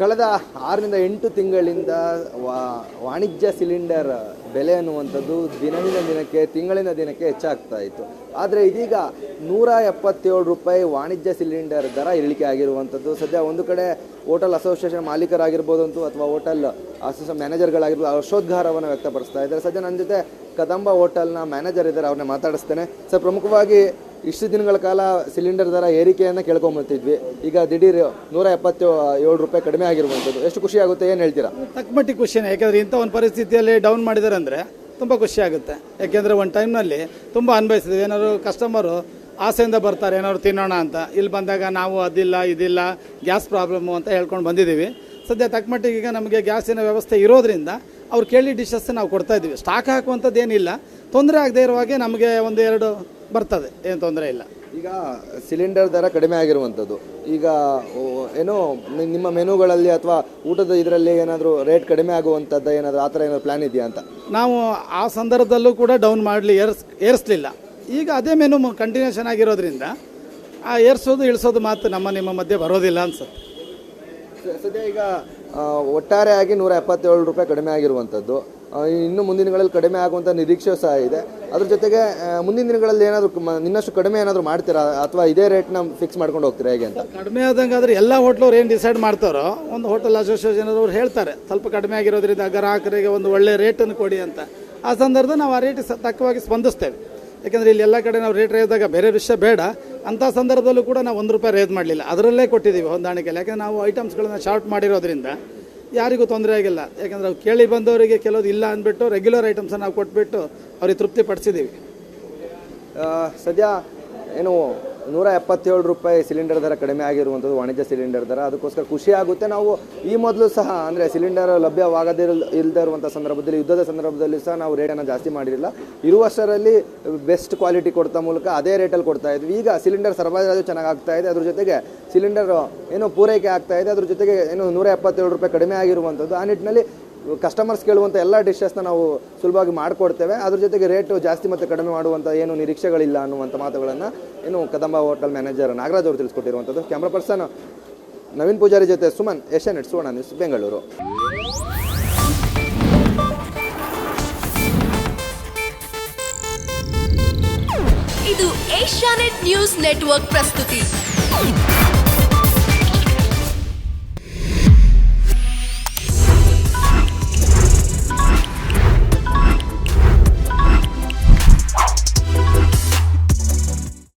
ಕಳೆದ 6 ರಿಂದ 8 ತಿಂಗಳಿಂದ ವಾಣಿಜ್ಯ ಸಿಲಿಂಡರ್ ಬೆಲೆ ಅನ್ನುವಂಥದ್ದು ದಿನದಿಂದ ದಿನಕ್ಕೆ ತಿಂಗಳಿಂದ ದಿನಕ್ಕೆ ಹೆಚ್ಚಾಗ್ತಾ ಇತ್ತು. ಆದರೆ ಇದೀಗ 177 ರೂಪಾಯಿ ವಾಣಿಜ್ಯ ಸಿಲಿಂಡರ್ ದರ ಇಳಿಕೆ ಆಗಿರುವಂಥದ್ದು. ಸದ್ಯ ಒಂದು ಕಡೆ ಹೋಟೆಲ್ ಅಸೋಸಿಯೇಷನ್ ಮಾಲೀಕರಾಗಿರ್ಬೋದು ಅಥವಾ ಹೋಟೆಲ್ ಅಸೋಸಿಯೇಷನ್ ಮ್ಯಾನೇಜರ್ಗಳಾಗಿರ್ಬೋದು ಹರ್ಷೋದ್ಗಾರವನ್ನು ವ್ಯಕ್ತಪಡಿಸ್ತಾ ಇದ್ದಾರೆ. ಸದ್ಯ ನನ್ನ ಜೊತೆ ಕದಂಬ ಹೋಟೆಲ್ನ ಮ್ಯಾನೇಜರ್ ಇದ್ದಾರೆ, ಅವ್ರನ್ನ ಮಾತಾಡಿಸ್ತೇನೆ. ಸರ್, ಪ್ರಮುಖವಾಗಿ ಇಷ್ಟು ದಿನಗಳ ಕಾಲ ಸಿಲಿಂಡರ್ ದರ ಏರಿಕೆಯನ್ನು ಕೇಳ್ಕೊಂಬರ್ತಿದ್ವಿ. ಈಗ ದಿಢೀರ್ 177 ರೂಪಾಯಿ ಕಡಿಮೆ ಆಗಿರುವಂಥದ್ದು ಎಷ್ಟು ಖುಷಿ ಆಗುತ್ತೆ, ಏನು ಹೇಳ್ತೀರಾ? ತಕ್ಕಮಟ್ಟಿಗೆ ಖುಷಿನೇ. ಯಾಕೆಂದರೆ ಇಂಥ ಒಂದು ಪರಿಸ್ಥಿತಿಯಲ್ಲಿ ಡೌನ್ ಮಾಡಿದ್ದಾರೆ ಅಂದರೆ ತುಂಬ ಖುಷಿ ಆಗುತ್ತೆ. ಯಾಕೆಂದರೆ ಒಂದು ಟೈಮ್ನಲ್ಲಿ ತುಂಬ ಅನ್ಭವಿಸಿದ್ವಿ. ಏನಾದ್ರು ಕಸ್ಟಮರು ಆಸೆಯಿಂದ ಬರ್ತಾರೆ ಏನಾದ್ರು ತಿನ್ನೋಣ ಅಂತ, ಇಲ್ಲಿ ಬಂದಾಗ ನಾವು ಅದಿಲ್ಲ ಇದಿಲ್ಲ ಗ್ಯಾಸ್ ಪ್ರಾಬ್ಲಮ್ಮು ಅಂತ ಹೇಳ್ಕೊಂಡು ಬಂದಿದ್ದೀವಿ. ಸದ್ಯ ತಕ್ಕಮಟ್ಟಿಗೆ ಈಗ ನಮಗೆ ಗ್ಯಾಸಿನ ವ್ಯವಸ್ಥೆ ಇರೋದ್ರಿಂದ ಅವ್ರು ಕೇಳಿ ಡಿಶಸ್ ನಾವು ಕೊಡ್ತಾ ಇದ್ದೀವಿ. ಸ್ಟಾಕ್ ಹಾಕುವಂಥದ್ದು ಏನಿಲ್ಲ, ತೊಂದರೆ ಆಗದೆ ಇರುವಾಗೆ ನಮಗೆ 1-2 ಬರ್ತದೆ, ಏನು ತೊಂದರೆ ಇಲ್ಲ. ಈಗ ಸಿಲಿಂಡರ್ ದರ ಕಡಿಮೆ ಆಗಿರುವಂಥದ್ದು, ಈಗ ಏನೋ ನಿಮ್ಮ ಮೆನುಗಳಲ್ಲಿ ಅಥವಾ ಊಟದ ಇದರಲ್ಲಿ ಏನಾದರೂ ರೇಟ್ ಕಡಿಮೆ ಆಗುವಂಥದ್ದು ಏನಾದರೂ ಆ ಥರ ಏನಾದರೂ ಪ್ಲ್ಯಾನ್ ಇದೆಯಾ ಅಂತ? ನಾವು ಆ ಸಂದರ್ಭದಲ್ಲೂ ಕೂಡ ಡೌನ್ ಮಾಡಲಿ ಏರಿಸಲಿಲ್ಲ. ಈಗ ಅದೇ ಮೆನು ಕಂಟಿನ್ಯೂಷನ್ ಆಗಿರೋದ್ರಿಂದ ಆ ಏರಿಸೋದು ಇಳಿಸೋದು ಮಾತು ನಿಮ್ಮ ಮಧ್ಯೆ ಬರೋದಿಲ್ಲ ಅನ್ಸುತ್ತೆ. ಸದ್ಯ ಈಗ ಒಟ್ಟಾರೆಯಾಗಿ 177 ರೂಪಾಯಿ ಕಡಿಮೆ ಆಗಿರುವಂಥದ್ದು. ಇನ್ನು ಮುಂದಿನ ದಿನಗಳಲ್ಲಿ ಕಡಿಮೆ ಆಗುವಂಥ ನಿರೀಕ್ಷೆ ಸಹ ಇದೆ. ಅದ್ರ ಜೊತೆಗೆ ಮುಂದಿನ ದಿನಗಳಲ್ಲಿ ಏನಾದರೂ ಇನ್ನಷ್ಟು ಕಡಿಮೆ ಏನಾದರೂ ಮಾಡ್ತೀರಾ ಅಥವಾ ಇದೇ ರೇಟ್ನ ಫಿಕ್ಸ್ ಮಾಡ್ಕೊಂಡು ಹೋಗ್ತೀರಾ ಹೇಗೆ ಅಂತ? ಕಡಿಮೆ ಆದಂಗೆ ಆದರೆ ಎಲ್ಲ ಹೋಟ್ಲವ್ರು ಏನು ಡಿಸೈಡ್ ಮಾಡ್ತಾರೋ, ಒಂದು ಹೋಟೆಲ್ ಅಸೋಸಿಯೇಷನ್ ಅವ್ರು ಹೇಳ್ತಾರೆ ಸ್ವಲ್ಪ ಕಡಿಮೆ ಆಗಿರೋದ್ರಿಂದ ಗ್ರಾಹಕರಿಗೆ ಒಂದು ಒಳ್ಳೆ ರೇಟನ್ನು ಕೊಡಿ ಅಂತ. ಆ ಸಂದರ್ಭದಲ್ಲಿ ನಾವು ಆ ರೇಟ್ ತಕ್ಕವಾಗಿ ಸ್ಪಂದಿಸ್ತೇವೆ. ಯಾಕೆಂದರೆ ಇಲ್ಲಿ ಎಲ್ಲ ಕಡೆ ನಾವು ರೇಟ್ ರೇಯ್ದಾಗ ಬೇರೆ ವಿಷಯ ಬೇಡ. ಅಂಥ ಸಂದರ್ಭದಲ್ಲೂ ಕೂಡ ನಾವು 1 ರೂಪಾಯಿ ರೇಟ್ ಮಾಡಲಿಲ್ಲ, ಅದರಲ್ಲೇ ಕೊಟ್ಟಿದ್ದೀವಿ ಹೊಂದಾಣಿಕೆಯಲ್ಲಿ. ಯಾಕೆಂದರೆ ನಾವು ಐಟಮ್ಸ್ಗಳನ್ನ ಶಾರ್ಟ್ ಮಾಡಿರೋದ್ರಿಂದ ಯಾರಿಗೂ ತೊಂದರೆ ಆಗಿಲ್ಲ. ಯಾಕೆಂದರೆ ಅವ್ರು ಕೇಳಿ ಬಂದವರಿಗೆ ಕೆಲವೊಂದು ಇಲ್ಲ ಅಂದ್ಬಿಟ್ಟು ರೆಗ್ಯುಲರ್ ಐಟಮ್ಸನ್ನು ನಾವು ಕೊಟ್ಬಿಟ್ಟು ಅವ್ರಿಗೆ ತೃಪ್ತಿ ಪಡಿಸಿದ್ದೀವಿ. ಸದ್ಯ ಏನು 177 ರೂಪಾಯಿ ಸಿಲಿಂಡರ್ ದರ ಕಡಿಮೆ ಆಗಿರುವಂಥದ್ದು ವಾಣಿಜ್ಯ ಸಿಲಿಂಡರ್ ದರ. ಅದಕ್ಕೋಸ್ಕರ ಖುಷಿ ಆಗುತ್ತೆ. ನಾವು ಈ ಮೊದಲು ಸಹ ಅಂದರೆ ಸಿಲಿಂಡರ್ ಇಲ್ಲದೇ ಇರುವಂಥ ಸಂದರ್ಭದಲ್ಲಿ, ಯುದ್ಧದ ಸಂದರ್ಭದಲ್ಲಿ ಸಹ ನಾವು ರೇಟನ್ನು ಜಾಸ್ತಿ ಮಾಡಿರಲಿಲ್ಲ. ಇರುವಷ್ಟರಲ್ಲಿ ಬೆಸ್ಟ್ ಕ್ವಾಲಿಟಿ ಕೊಡ್ತಾ ಮೂಲಕ ಅದೇ ರೇಟಲ್ಲಿ ಕೊಡ್ತಾ ಇದ್ವಿ. ಈಗ ಸಿಲಿಂಡರ್ ಸರಬರಾಜು ಚೆನ್ನಾಗಿ ಆಗ್ತಾ ಇದೆ, ಅದ್ರ ಜೊತೆಗೆ ಸಿಲಿಂಡರ್ ಏನು ಪೂರೈಕೆ ಆಗ್ತಾ ಇದೆ, ಅದ್ರ ಜೊತೆಗೆ ಏನು 177 ರೂಪಾಯಿ ಕಡಿಮೆ ಆಗಿರುವಂಥದ್ದು. ಆ ನಿಟ್ಟಿನಲ್ಲಿ ಕಸ್ಟಮರ್ಸ್ ಕೇಳುವಂಥ ಎಲ್ಲ ಡಿಶಸ್ನ ನಾವು ಸುಲಭವಾಗಿ ಮಾಡಿಕೊಡ್ತೇವೆ. ಅದ್ರ ಜೊತೆಗೆ ರೇಟು ಜಾಸ್ತಿ ಮತ್ತು ಕಡಿಮೆ ಮಾಡುವಂಥ ಏನು ನಿರೀಕ್ಷೆಗಳಿಲ್ಲ ಅನ್ನುವಂಥ ಮಾತುಗಳನ್ನು ಏನು ಕದಂಬ ಹೋಟೆಲ್ ಮ್ಯಾನೇಜರ್ ನಾಗರಾಜ್ ಅವರು ತಿಳಿಸ್ಕೊಟ್ಟಿರುವಂಥದ್ದು. ಕ್ಯಾಮ್ರಾ ಪರ್ಸನ್ ನವೀನ್ ಪೂಜಾರಿ ಜೊತೆ ಸುಮನ್, ಏಷ್ಯಾನೆಟ್ ಸುವರ್ಣ ನ್ಯೂಸ್, ಬೆಂಗಳೂರು. ಇದು ಏಷ್ಯಾನೆಟ್ ನ್ಯೂಸ್ ನೆಟ್ವರ್ಕ್ ಪ್ರಸ್ತುತಿ.